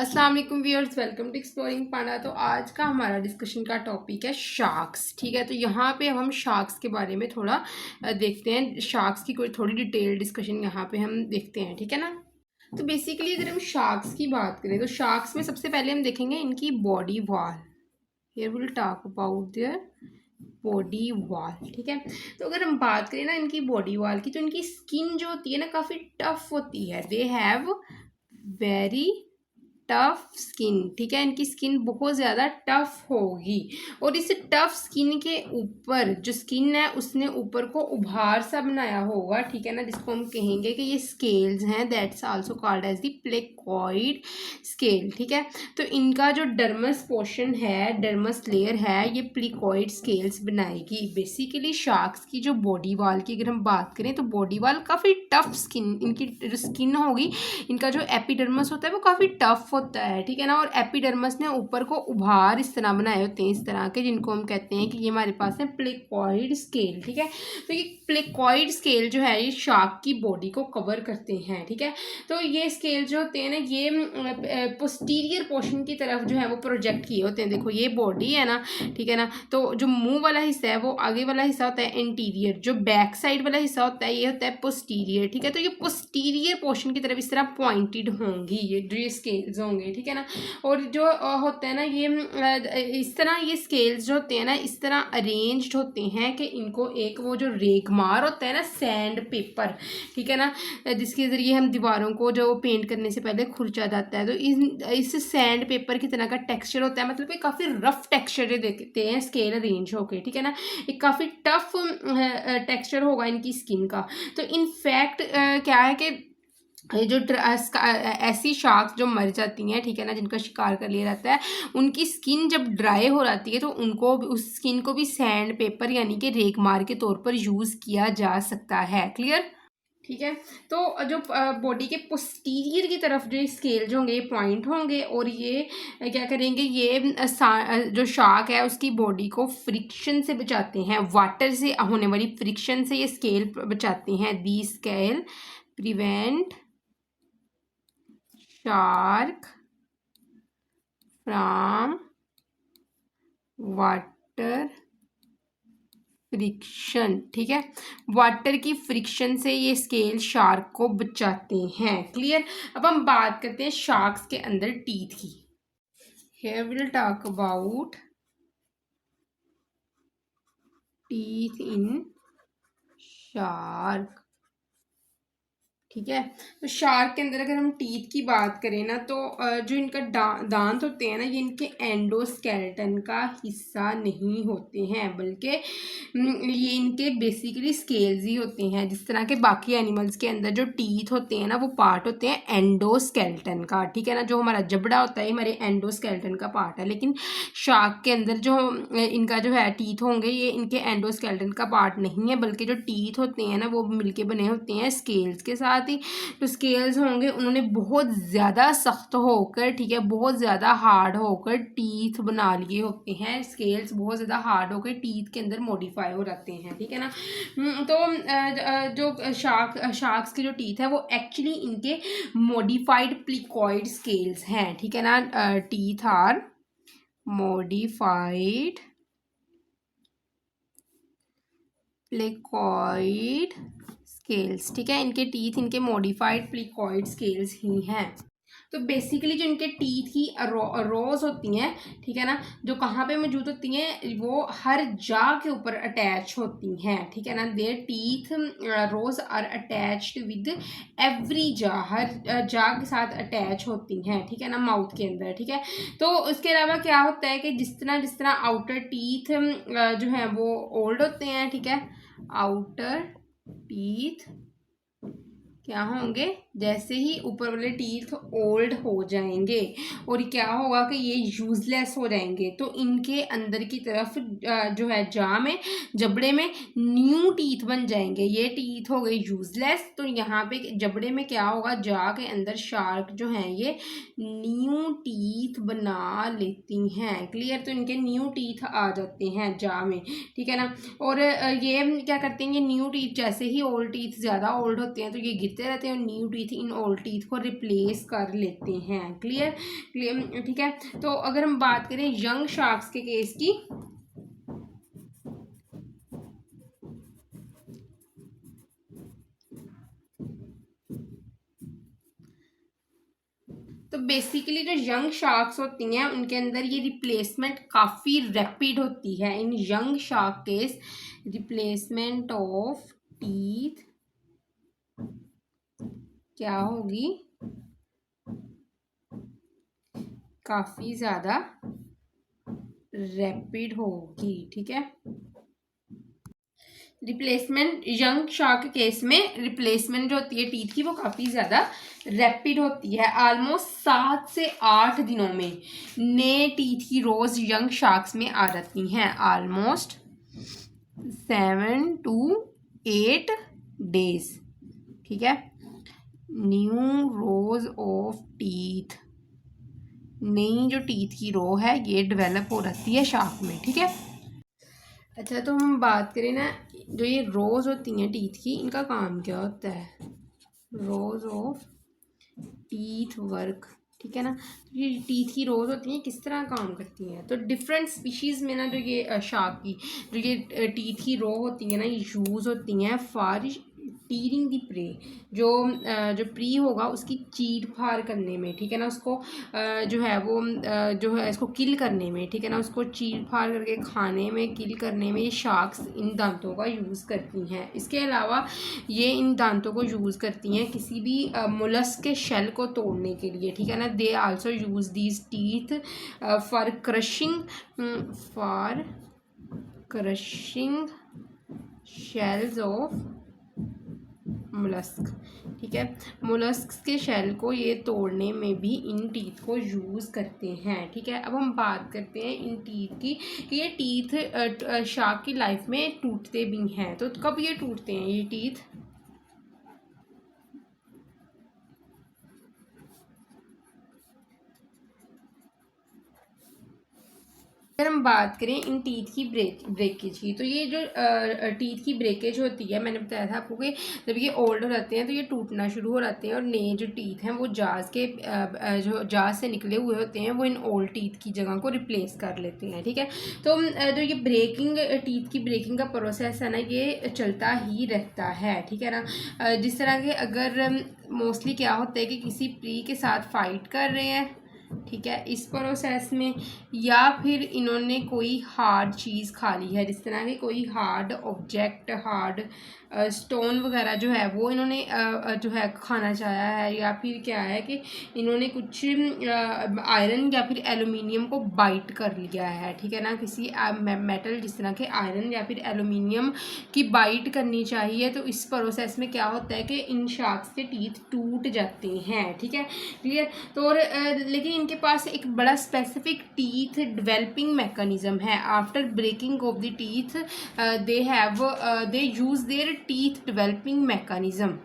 अस्सलाम वालेकुम viewers, welcome to exploring पांडा। तो आज का हमारा डिस्कशन का टॉपिक है शार्क्स। ठीक है, तो यहाँ पे हम शार्क्स के बारे में थोड़ा देखते हैं। शार्क्स की कोई थोड़ी डिटेल डिस्कशन यहाँ पे हम देखते हैं, ठीक है ना। तो बेसिकली अगर हम शार्क्स की बात करें तो शार्क्स में सबसे पहले हम देखेंगे इनकी body wall. Here will talk about their body wall. ठीक है, तो अगर हम बात करें ना इनकी बॉडी वॉल की, तो इनकी स्किन जो होती है ना काफ़ी टफ होती है। They have very tough skin. ठीक है, इनकी स्किन बहुत ज़्यादा टफ होगी और इस टफ स्किन के ऊपर जो स्किन है उसने ऊपर को उभार सा बनाया होगा। ठीक है ना, जिसको हम कहेंगे कि ये स्केल्स हैं, that's also called as the placoid scale. ठीक है, तो इनका जो डर्मस पोर्शन है, डर्मस लेयर है, ये प्लेकॉइड स्केल्स बनाएगी। बेसिकली शार्क्स की जो बॉडी वाल की अगर हम बात करें तो बॉडी वाल काफ़ी टफ स्किन, इनकी जो स्किन होगी, इनका जो एपिडर्मस होता है वो काफ़ी टफ होता है। ठीक है ना, और एपिडर्मस ने ऊपर को उभार इस तरह बनाए होते हैं, इस तरह के, जिनको हम कहते हैं कि ये हमारे पास है प्लेकॉइड स्केल। ठीक है, तो ये प्लेकॉइड स्केल जो है ये शार्क की बॉडी को कवर करते हैं। ठीक है, तो ये स्केल जो होते हैं ना ये पोस्टीरियर पोर्शन की तरफ जो है वो प्रोजेक्ट किए होते हैं। देखो ये बॉडी है ना, ठीक है ना, तो जो मुंह वाला हिस्सा है वो आगे वाला हिस्सा होता है एंटीरियर, जो बैक साइड वाला हिस्सा होता है ये होता है पोस्टीरियर। ठीक है, तो ये पोस्टीरियर पोर्शन की तरफ इस तरह पॉइंटेड होंगी ये जो स्केल्स होंगे। ठीक है ना, और जो होता है ना ये इस तरह ये स्केल्स जो होते हैं ना इस तरह अरेंज्ड होते हैं कि इनको एक वो जो रेगमार होता है ना, सैंड पेपर, ठीक है ना, जिसके ज़रिए हम दीवारों को जो पेंट करने से पहले खुरचा जाता है, तो इस सैंड पेपर की तरह का टेक्सचर होता है। मतलब कि काफ़ी रफ टेक्सचर देखते हैं स्केल अरेंज होके। ठीक है ना, एक काफ़ी टफ टेक्सचर होगा इनकी स्किन का। तो इनफैक्ट क्या है कि ये जो ऐसी शार्क्स जो मर जाती हैं, ठीक है ना, जिनका शिकार कर लिया जाता है, उनकी स्किन जब ड्राई हो जाती है तो उनको उस स्किन को भी सैंड पेपर यानी कि रेगमार के तौर पर यूज़ किया जा सकता है। क्लियर? ठीक है, तो जो बॉडी के पोस्टीरियर की तरफ जो स्केल होंगे ये पॉइंट होंगे और ये क्या करेंगे, ये जो शार्क है उसकी बॉडी को फ्रिक्शन से बचाते हैं, वाटर से होने वाली फ्रिक्शन से ये स्केल बचाते हैं। The scale prevent shark from water friction. ठीक है, वाटर की फ्रिक्शन से ये स्केल शार्क को बचाते हैं। क्लियर? अब हम बात करते हैं शार्क्स के अंदर टीथ की। Here will talk about teeth in shark. ठीक है, तो शार्क के अंदर अगर हम टीथ की बात करें ना तो जो इनका दांत होते हैं ना ये इनके एंडोस्केलेटन का हिस्सा नहीं होते हैं, बल्कि ये इनके बेसिकली स्केल्स ही होते हैं। जिस तरह के बाकी एनिमल्स के अंदर जो टीथ होते हैं ना वो पार्ट होते हैं एंडोस्केलेटन का। ठीक है ना, जो हमारा जबड़ा होता है हमारे एंडोस्केलेटन का पार्ट है, लेकिन शार्क के अंदर जो इनका जो है टीथ होंगे ये इनके एंडोस्केलेटन का पार्ट नहीं है, बल्कि जो टीथ होते हैं ना वो मिलके बने होते हैं स्केल्स के साथ ही। जो स्केल्स होंगे उन्होंने बहुत ज़्यादा सख्त होकर, ठीक है, बहुत ज़्यादा हार्ड होकर टीथ बना लिए होते हैं। स्केल्स बहुत ज़्यादा हार्ड होकर टीथ के अंदर मॉडिफाई हो जाते हैं। ठीक है ना, तो जो शार्क्स के जो टीथ है वो एक्चुअली इनके मॉडिफाइड प्लीकॉइड स्केल्स हैं। ठीक है ना, teeth are modified placoid scales. ठीक है, इनके टीथ इनके मॉडिफाइड प्लेकॉइड स्केल्स ही हैं। तो बेसिकली जो इनके टीथ की रोज होती हैं, ठीक है ना, जो कहाँ पे मौजूद होती हैं वो हर जा के ऊपर अटैच होती हैं। ठीक है ना, their teeth rows are attached with every jaw, हर जा के साथ अटैच होती हैं। ठीक है ना, माउथ के अंदर। ठीक है, तो उसके अलावा क्या होता है कि जिस तरह आउटर टीथ जो है वो ओल्ड होते हैं, ठीक है, आउटर टीथ क्या होंगे, जैसे ही ऊपर वाले टीथ ओल्ड हो जाएंगे और क्या होगा कि ये यूजलेस हो जाएंगे, तो इनके अंदर की तरफ जो है जा में, जबड़े में न्यू टीथ बन जाएंगे। ये टीथ हो गए यूजलेस, तो यहाँ पे जबड़े में क्या होगा, जा के अंदर शार्क जो है ये न्यू टीथ बना लेती हैं। क्लियर? तो इनके न्यू टीथ आ जाते हैं जा में। ठीक है ना, और ये क्या करते हैं, ये न्यू टीथ जैसे ही ओल्ड टीथ ज़्यादा ओल्ड होते हैं तो ये गिरते जीते रहते हैं और new teeth in old teeth को रिप्लेस कर लेते हैं। क्लियर क्लियर, ठीक है। तो अगर हम बात करें यंग शार्क्स के केस की, तो बेसिकली जो यंग शार्क्स होती हैं उनके अंदर ये रिप्लेसमेंट काफ़ी रैपिड होती है। In young shark case replacement of teeth क्या होगी, काफ़ी ज़्यादा रैपिड होगी, ठीक है। रिप्लेसमेंट यंग शार्क केस में रिप्लेसमेंट जो होती है टीथ की वो काफ़ी ज़्यादा रैपिड होती है। ऑलमोस्ट 7 से 8 दिनों में नए टीथ की रोज यंग शार्क्स में आ जाती हैं। ऑलमोस्ट 7 to 8 days, ठीक है। न्यू रोज ऑफ टीथ, नई जो टीथ की रो है ये डेवलप हो जाती है शार्क में, ठीक है। अच्छा, तो हम बात करें ना, जो ये रोज होती हैं टीथ की, इनका काम क्या होता है? रोज ऑफ टीथ वर्क, ठीक है ना। तो ये टीथ की रोज होती हैं किस तरह काम करती हैं? तो डिफरेंट स्पीशीज़ में ना जो ये शार्क की जो ये टीथ की रो होती है ना, ये यूज़ होती हैं फॉर टीरिंग दी प्रे, जो प्री होगा उसकी चीर फाड़ करने में, ठीक है ना। उसको जो है वो जो है इसको किल करने में, ठीक है ना, उसको चीर फाड़ करके खाने में, किल करने में ये शार्क्स इन दांतों का यूज़ करती हैं। इसके अलावा ये इन दांतों को यूज़ करती हैं किसी भी मोलस्क के शेल को तोड़ने के लिए, ठीक है ना। They also use these teeth for crushing shells of mollusc, ठीक है। मोलस्क के शेल को ये तोड़ने में भी इन टीथ को यूज़ करते हैं, ठीक है। अब हम बात करते हैं इन टीथ की कि ये टीथ शार्क की लाइफ में टूटते भी हैं। तो कब ये टूटते हैं ये टीथ? अगर हम बात करें इन टीथ की ब्रेकेज की, तो ये जो टीथ की ब्रेकेज होती है, मैंने बताया था आपको कि जब ये ओल्ड हो जाते हैं तो ये टूटना शुरू हो जाते हैं और नए जो टीथ हैं वो जो जाज से निकले हुए होते हैं वो इन ओल्ड टीथ की जगह को रिप्लेस कर लेते हैं, ठीक है। तो जो ये टीथ की ब्रेकिंग का प्रोसेस है ना, ये चलता ही रहता है, ठीक है ना। जिस तरह के अगर मोस्टली क्या होता है कि किसी प्री के साथ फाइट कर रहे हैं, ठीक है, इस प्रोसेस में, या फिर इन्होंने कोई हार्ड चीज़ खा ली है, जिस तरह की कोई हार्ड ऑब्जेक्ट, हार्ड स्टोन वगैरह जो है वो इन्होंने जो है खाना चाहा है, या फिर क्या है कि इन्होंने कुछ आयरन या फिर एलुमिनियम को बाइट कर लिया है, ठीक है ना। किसी मेटल जिस तरह के आयरन या फिर एलुमिनियम की बाइट करनी चाहिए, तो इस प्रोसेस में क्या होता है कि इन शार्क्स के टीथ टूट जाते हैं, ठीक है, क्लियर। तो और लेकिन इनके पास एक बड़ा स्पेसिफिक टीथ डेवलपिंग मैकेनिज्म है। After breaking off the teeth they use their teeth developing mechanism,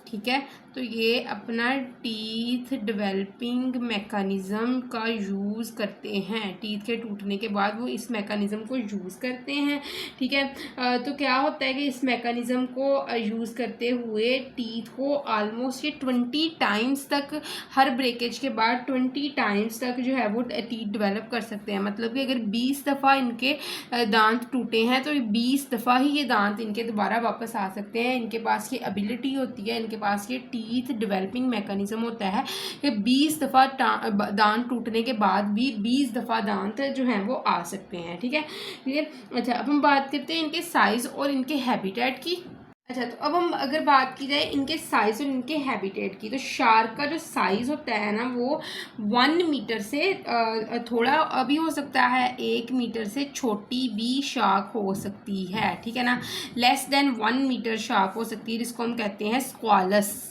ठीक है। तो ये अपना टीथ डेवलपिंग मैकेनिज्म का यूज़ करते हैं। टीथ के टूटने के बाद वो इस मैकेनिज्म को यूज़ करते हैं, ठीक है। तो क्या होता है कि इस मैकेनिज्म को यूज़ करते हुए टीथ को ऑलमोस्ट ये 20 टाइम्स तक, हर ब्रेकेज के बाद 20 टाइम्स तक जो है वो टीथ डेवलप कर सकते हैं। मतलब कि अगर 20 दफ़ा इनके दांत टूटे हैं तो 20 दफ़ा ही ये दांत इनके दोबारा वापस आ सकते हैं। इनके पास ये एबिलिटी होती है, इनके पास ये टीथ डेवलपिंग मैकेनिज्म होता है कि 20 दफ़ा दांत टूटने के बाद भी 20 दफ़ा दांत जो हैं वो आ सकते हैं, ठीक है, क्लियर। अच्छा, अब हम बात करते हैं इनके साइज़ और इनके हैबिटेट की। अच्छा, तो अब हम अगर बात की जाए इनके साइज़ और इनके हैबिटेट की, तो शार्क का जो साइज़ होता है ना वो 1 मीटर से थोड़ा अभी हो सकता है, 1 मीटर से छोटी भी शार्क हो सकती है, ठीक है ना। लेस देन 1 मीटर शार्क हो सकती है, जिसको हम कहते हैं स्क्वालस,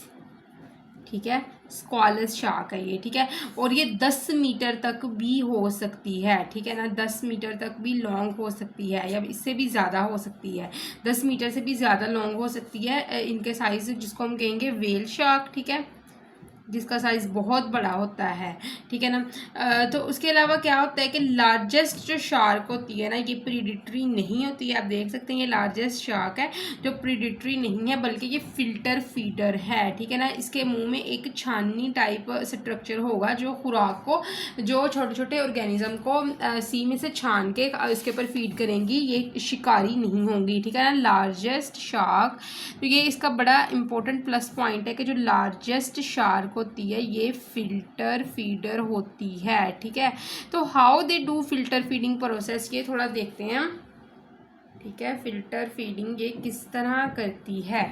ठीक है, स्क्वालस शार्क है ये, ठीक है। और ये 10 मीटर तक भी हो सकती है, ठीक है ना, 10 मीटर तक भी लॉन्ग हो सकती है, या इससे भी ज़्यादा हो सकती है, 10 मीटर से भी ज़्यादा लॉन्ग हो सकती है इनके साइज़, जिसको हम कहेंगे वेल शार्क, ठीक है। जिसका साइज़ बहुत बड़ा होता है, ठीक है ना। तो उसके अलावा क्या होता है कि लार्जेस्ट जो शार्क होती है ना, ये प्रीडेटरी नहीं होती है। आप देख सकते हैं ये लार्जेस्ट शार्क है जो प्रीडेटरी नहीं है, बल्कि ये फिल्टर फीडर है, ठीक है ना। इसके मुंह में एक छाननी टाइप स्ट्रक्चर होगा जो खुराक को, जो छोटे छोटे ऑर्गेनिज्म को सी में से छान के इसके ऊपर फीड करेंगी। ये शिकारी नहीं होंगी, ठीक है ना। लार्जेस्ट शार्क, तो ये इसका बड़ा इंपॉर्टेंट प्लस पॉइंट है कि जो लार्जेस्ट शार्क होती है ये फिल्टर फीडर होती है, ठीक है। तो how they do filter feeding process, ये थोड़ा देखते हैं, ठीक है। फिल्टर फीडिंग ये किस तरह करती है,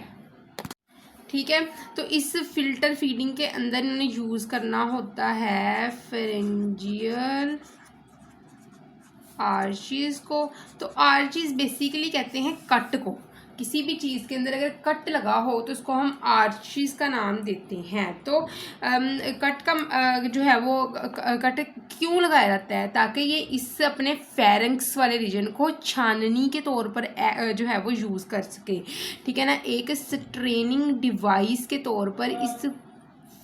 ठीक है। तो इस फिल्टर फीडिंग के अंदर इन्होंने यूज़ करना होता है फेरेंजियल आर्चीज को। तो आर्चीज बेसिकली कहते हैं कट को। किसी भी चीज़ के अंदर अगर कट लगा हो तो उसको हम आर्चीज का नाम देते हैं। तो कट का जो है वो कट क्यों लगाया जाता है, ताकि ये इस अपने फेरेंक्स वाले रीजन को छाननी के तौर पर जो है वो यूज़ कर सके, ठीक है ना। एक स्ट्रेनिंग डिवाइस के तौर पर इस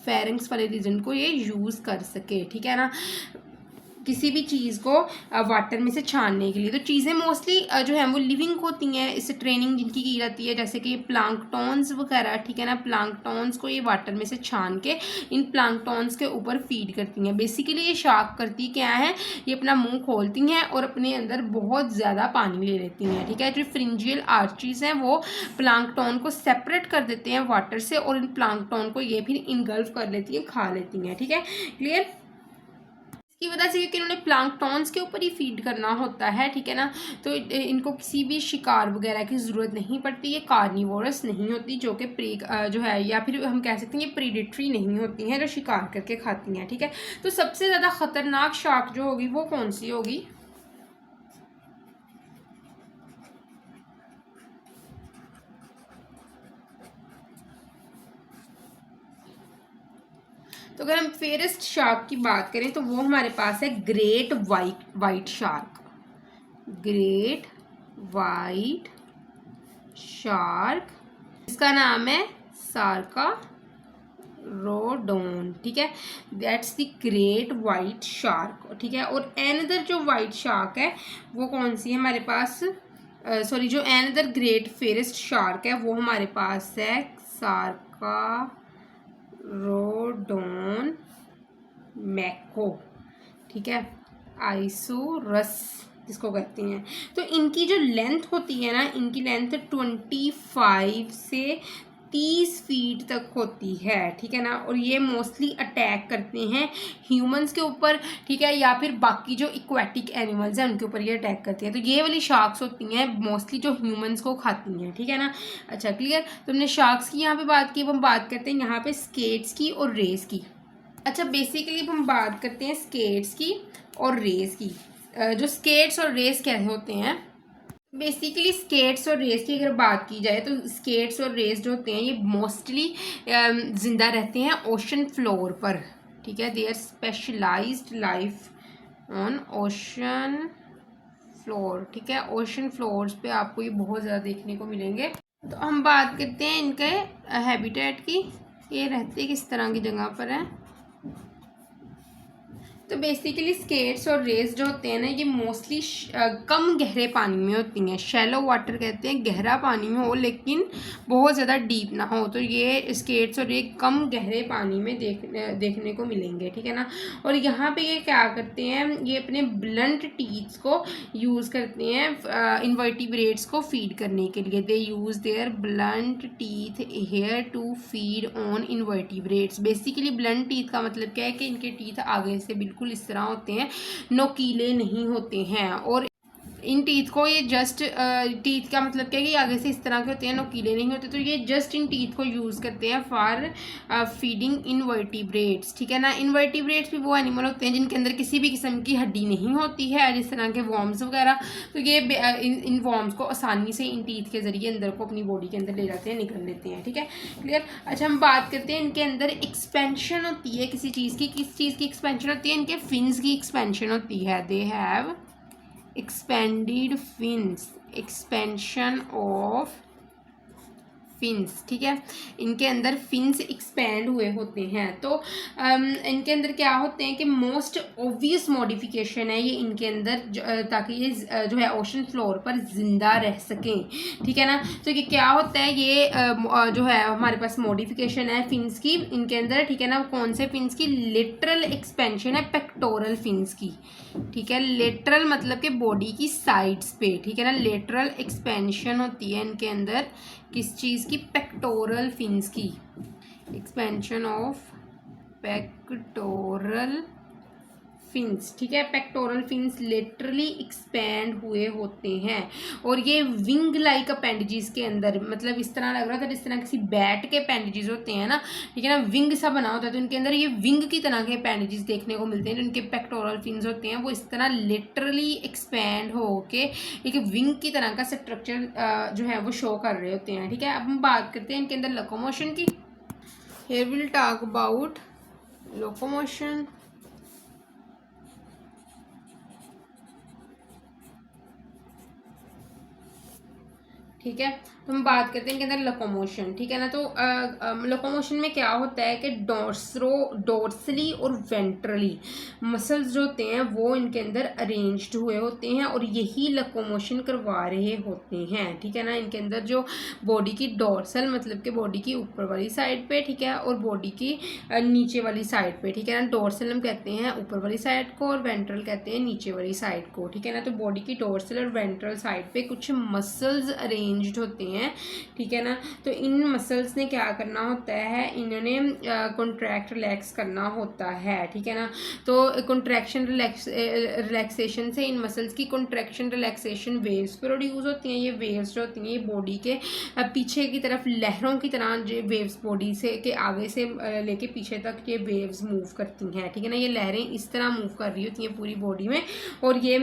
फेरेंक्स वाले रीजन को ये यूज़ कर सके, ठीक है ना, किसी भी चीज़ को वाटर में से छानने के लिए। तो चीज़ें मोस्टली जो है वो लिविंग होती हैं, इस ट्रेनिंग जिनकी की जाती है, जैसे कि प्लांक्टॉन्स वगैरह, ठीक है ना। प्लांक्टॉन्स को ये वाटर में से छान के इन प्लांक्टॉन्स के ऊपर फीड करती हैं। बेसिकली ये शार्क करती क्या है, ये अपना मुंह खोलती हैं और अपने अंदर बहुत ज़्यादा पानी ले लेती हैं, ठीक है। जो फ्रिंजियल आर्चीज हैं वो प्लांक्टॉन को सेपरेट कर देते हैं वाटर से, और इन प्लांक्टॉन को ये फिर इनगल्फ कर लेती हैं, खा लेती हैं, ठीक है। क्लियर। की वजह से क्योंकि इन्होंने प्लांक्टॉन्स के ऊपर ही फीड करना होता है, ठीक है ना। तो इनको किसी भी शिकार वगैरह की ज़रूरत नहीं पड़ती। ये कार्निवोरस नहीं होती, जो कि जो है, या फिर हम कह सकते हैं ये प्रीडेटरी नहीं होती हैं जो शिकार करके खाती हैं, ठीक है। तो सबसे ज़्यादा ख़तरनाक शार्क जो होगी वो कौन सी होगी, तो अगर हम फेरेस्ट शार्क की बात करें तो वो हमारे पास है great white shark. Great white shark, इसका नाम है सार्का रोडोन, ठीक है। That's the great white shark, ठीक है। और एनदर जो वाइट शार्क है वो कौन सी है हमारे पास, सॉरी, जो एनदर ग्रेट फेरेस्ट शार्क है वो हमारे पास है सार्का रोडोन मैको, ठीक है, आइसोरस जिसको कहते हैं। तो इनकी जो लेंथ होती है ना, इनकी लेंथ 25 से 30 फीट तक होती है, ठीक है ना। और ये मोस्टली अटैक करते हैं ह्यूमंस के ऊपर, ठीक है, या फिर बाकी जो इक्वेटिक एनिमल्स हैं उनके ऊपर ये अटैक करती हैं। तो ये वाली शार्क्स होती हैं मोस्टली जो ह्यूमंस को खाती हैं, ठीक है ना। अच्छा, क्लियर। तो हमने शार्क्स की यहाँ पे बात की। अब हम बात करते हैं यहाँ पे स्केट्स की और रेस की। अच्छा, बेसिकली अब हम बात करते हैं स्केट्स की और रेस की। जो स्केट्स और रेस कैसे होते हैं, बेसिकली स्केट्स और रेस की अगर बात की जाए तो स्केट्स और रेस जो होते हैं ये मोस्टली ज़िंदा रहते हैं ओशन फ्लोर पर, ठीक है। They are specialized life on ocean floor, ठीक है। ओशन फ्लोर्स पे आपको ये बहुत ज़्यादा देखने को मिलेंगे। तो हम बात करते हैं इनके हैबिटेट की, ये रहते किस तरह की जगह पर है। तो बेसिकली स्केट्स और रेस जो होते हैं ना ये मोस्टली कम गहरे पानी में होती हैं। शैलो वाटर कहते हैं, गहरा पानी में हो लेकिन बहुत ज़्यादा डीप ना हो। तो ये स्केट्स और ये कम गहरे पानी में देखने को मिलेंगे, ठीक है ना। और यहाँ पे ये क्या करते हैं, ये अपने ब्लंट टीथ्स को यूज़ करते हैं इनवर्टिब्रेट्स को फीड करने के लिए। They use their blunt teeth here to feed on invertebrates. Basically blunt teeth का मतलब क्या है कि इनके टीथ आगे से बिल्कुल इस तरह होते हैं, नोकीले नहीं होते हैं। और इन टीथ को ये जस्ट टीथ का मतलब क्या है कि आगे से इस तरह के होते हैं, नोकीले नहीं होते। तो ये जस्ट इन टीथ को यूज़ करते हैं फॉर फीडिंग इनवर्टिब्रेट्स, ठीक है ना। इनवर्टिब्रेट्स भी वो एनिमल होते हैं जिनके अंदर किसी भी किस्म की हड्डी नहीं होती है, जिस तरह के वॉर्म्स वगैरह। तो ये इन वॉर्म्स को आसानी से इन टीथ के ज़रिए अंदर को अपनी बॉडी के अंदर ले जाते हैं, निकल लेते हैं, ठीक है, क्लियर। अच्छा, हम बात करते हैं इनके अंदर एक्सपेंशन होती है किसी चीज़ की। किस चीज़ की एक्सपेंशन होती है, इनके फिन्स की एक्सपेंशन होती है। They have expanded fins, expansion of fins, ठीक है, इनके अंदर फिन्स एक्सपैंड हुए होते हैं। तो इनके अंदर क्या होते हैं कि मोस्ट ऑब्वियस मॉडिफिकेशन है ये इनके अंदर, ताकि ये जो है ओशन फ्लोर पर जिंदा रह सकें, ठीक है ना। तो ये क्या होता है, ये जो है हमारे पास मॉडिफिकेशन है फिन्स की इनके अंदर, ठीक है ना। कौन से फिन्स की? लेटरल एक्सपेंशन है पेक्टोरल फिन्स की, ठीक है। लेटरल मतलब कि बॉडी की साइड्स पे, ठीक है ना। लेटरल एक्सपेंशन होती है इनके अंदर किस चीज़ की? पेक्टोरल फिन्स की, एक्सपेंशन ऑफ पेक्टोरल फिन्स, ठीक है। पेक्टोरल फिन्स लेटरली एक्सपैंड हुए होते हैं और ये विंग लाइक अपेंडेजेस के अंदर, मतलब इस तरह लग रहा था जिस तरह किसी बैट के अपेंडेजेस होते हैं ना, ठीक है ना, विंग सा बना होता है, तो इनके अंदर ये विंग की तरह के अपेंडेजेस देखने को मिलते हैं। जो इनके पेक्टोरल फिन्स होते हैं वो इस तरह लिटरली एक्सपैंड होके एक विंग की तरह का स्ट्रक्चर जो है वो शो कर रहे होते हैं, ठीक है। अब हम बात करते हैं इनके अंदर लोकोमोशन की। Here will talk about locomotion. ठीक है, तो हम बात करते हैं इनके अंदर लोकोमोशन, ठीक है ना। तो लोकोमोशन में क्या होता है कि डोर्सली और वेंट्रली मसल्स जो होते हैं वो इनके अंदर अरेंज्ड हुए होते हैं और यही लोकोमोशन करवा रहे होते हैं, ठीक है ना। इनके अंदर जो बॉडी की डोर्सल मतलब कि बॉडी की ऊपर वाली साइड पे, ठीक है, और बॉडी की नीचे वाली साइड पे, ठीक है ना। डोर्सल हम कहते हैं ऊपर वाली साइड को और वेंट्रल कहते हैं नीचे वाली साइड को, ठीक है ना। तो बॉडी की डोर्सल और वेंट्रल साइड पे कुछ मसल्स अरेंज्ड होते हैं, ठीक है ना। तो इन मसल्स ने क्या करना होता है, इन्होंने कॉन्ट्रैक्ट रिलैक्स करना होता है, ठीक है ना। तो कॉन्ट्रैक्शन रिलैक्सेशन से इन मसल्स की कॉन्ट्रैक्शन रिलैक्सेशन वेव्स प्रोड्यूस होती हैं। ये वेव्स जो होती हैं ये बॉडी के पीछे की तरफ लहरों की तरह जो वेव्स बॉडी से के आगे से लेके पीछे तक ये वेव्स मूव करती हैं, ठीक है ना। ये लहरें इस तरह मूव कर रही होती हैं पूरी बॉडी में और ये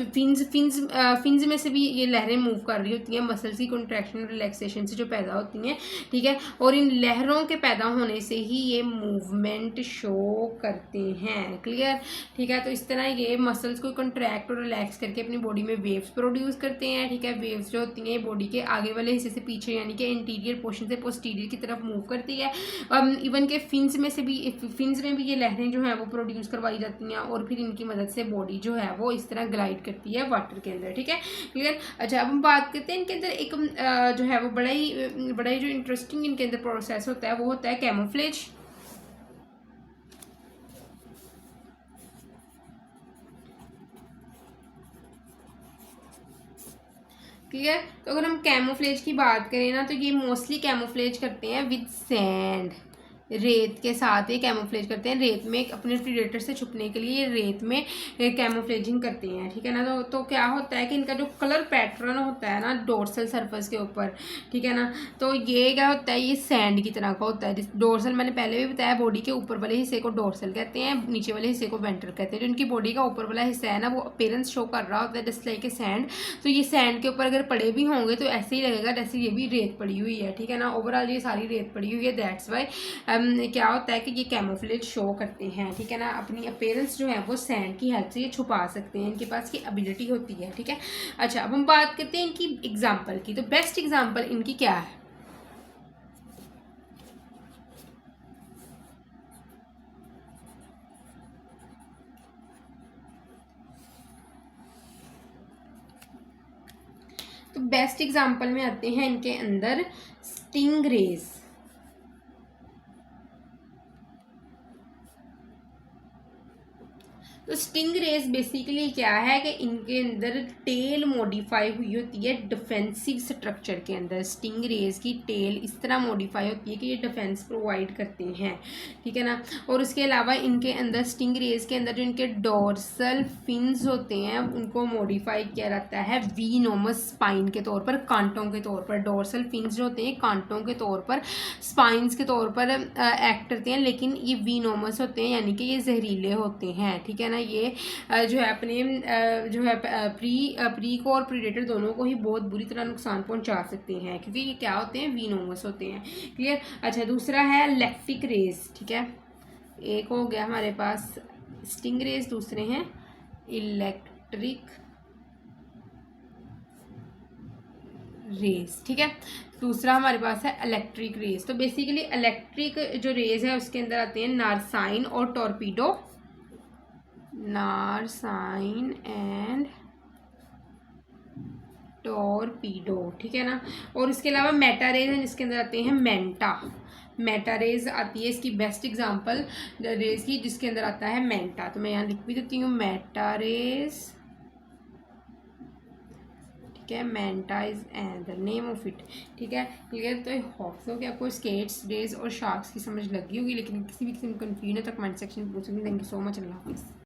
फिन्स में से भी ये लहरें मूव कर रही होती हैं मसल्स की कॉन्ट्रैक्शन रिलैक्सेशन से जो पैदा होती हैं, ठीक है। और इन लहरों के पैदा होने से ही ये मूवमेंट शो करते हैं, क्लियर, ठीक है। तो इस तरह ये मसल्स को कॉन्ट्रैक्ट और रिलैक्स करके अपनी बॉडी में वेव्स प्रोड्यूस करते हैं, ठीक है। वेव्स जो होती हैं बॉडी के आगे वाले हिस्से से पीछे यानी कि इंटीरियर पोर्शन से पोस्टीरियर की तरफ मूव करती है। इवन के फिन्स में भी ये लहरें जो हैं वो प्रोड्यूस करवाई जाती हैं और फिर इनकी मदद से बॉडी जो है वो इस तरह ग्लाइड करती है वाटर के अंदर, ठीक है, क्लियर। अच्छा, अब हम बात करते हैं इनके अंदर एक जो है वो बड़ा ही जो इंटरेस्टिंग इनके अंदर प्रोसेस होता है वो होता है कैमोफ्लेज। क्लियर। तो अगर हम कैमोफ्लेज की बात करें ना तो ये मोस्टली कैमोफ्लेज करते हैं विद सैंड, रेत के साथ ये कैमोफ्लेज करते हैं। रेत में अपने प्रीडेटर से छुपने के लिए रेत में कैमोफ्लेजिंग करते हैं, ठीक है ना। तो क्या होता है कि इनका जो कलर पैटर्न होता है ना डोर्सल सरफेस के ऊपर, ठीक है ना, तो ये क्या होता है, ये सैंड की तरह का होता है। डोर्सल मैंने पहले भी बताया, बॉडी के ऊपर वाले हिस्से को डोर्सल कहते हैं, नीचे वाले हिस्से को वेंट्रल कहते हैं। जो इनकी बॉडी का ऊपर वाला हिस्सा है ना वो अपीयरेंस शो कर रहा होता है जस्ट लाइक ए सैंड। तो ये सैंड के ऊपर अगर पड़े भी होंगे तो ऐसे ही लगेगा जैसे ये भी रेत पड़ी हुई है, ठीक है ना। ओवरऑल ये सारी रेत पड़ी हुई है, दैट्स वाई क्या होता है कि ये कैमोफ्लेज शो करते हैं, ठीक है ना। अपनी अपीयरेंस जो है वो सैंड की हेल्प से ये छुपा सकते हैं, इनके पास की एबिलिटी होती है, ठीक है। अच्छा, अब हम बात करते हैं इनकी एग्जाम्पल की। तो बेस्ट एग्जाम्पल इनकी क्या है? तो बेस्ट एग्जाम्पल में आते हैं इनके अंदर स्टिंग रेज। तो स्टिंग रेस बेसिकली क्या है कि इनके अंदर टेल मॉडिफाई हुई होती है डिफेंसिव स्ट्रक्चर के अंदर। स्टिंग रेस की टेल इस तरह मॉडिफाई होती है कि ये डिफेंस प्रोवाइड करते हैं, ठीक है ना। और उसके अलावा इनके अंदर स्टिंग रेस के अंदर जो इनके डोर्सल फिन्स होते हैं उनको मॉडिफाई किया जाता है वीनोमस स्पाइन के तौर पर, कांटों के तौर पर। डोर्सल फिन्स जो होते हैं कांटों के तौर पर, स्पाइंस के तौर पर एक्ट करते हैं, लेकिन ये वीनोमस होते हैं यानी कि ये जहरीले होते हैं, ठीक है ना। ये जो है अपने जो है प्री को और प्रीडेटर दोनों को ही बहुत बुरी तरह नुकसान पहुंचा सकते हैं क्योंकि ये क्या होते हैं, वीनोमस होते हैं, क्लियर। अच्छा, दूसरा है लैक्टिक रेस, ठीक है। एक हो गया हमारे पास स्टिंग रेस, दूसरे हैं इलेक्ट्रिक रेज, ठीक है। दूसरा हमारे पास है इलेक्ट्रिक रेज। तो बेसिकली इलेक्ट्रिक जो रेज है उसके अंदर आते हैं नारसाइन और टॉर्पीडो, नारसाइन एंड टॉर्पीडो, ठीक है ना। और इसके अलावा मेटा रेज है जिसके अंदर आते हैं मेंटा, मेटा रेज आती है इसकी बेस्ट एग्जांपल रेज की जिसके अंदर आता है मेंटा। तो मैं यहाँ लिख भी देती हूँ मेटा रेज, ठीक है। Manta is the name of it, ठीक है। क्लियर। तो होप सो कि आपको स्केट्स, रेज और शार्क्स की समझ लगी होगी, लेकिन किसी भी किस्म की कंफ्यूजन है तो कमेंट सेक्शन में पूछ सकते हैं। थैंक यू सो मच, अल्लाह हाफिज़।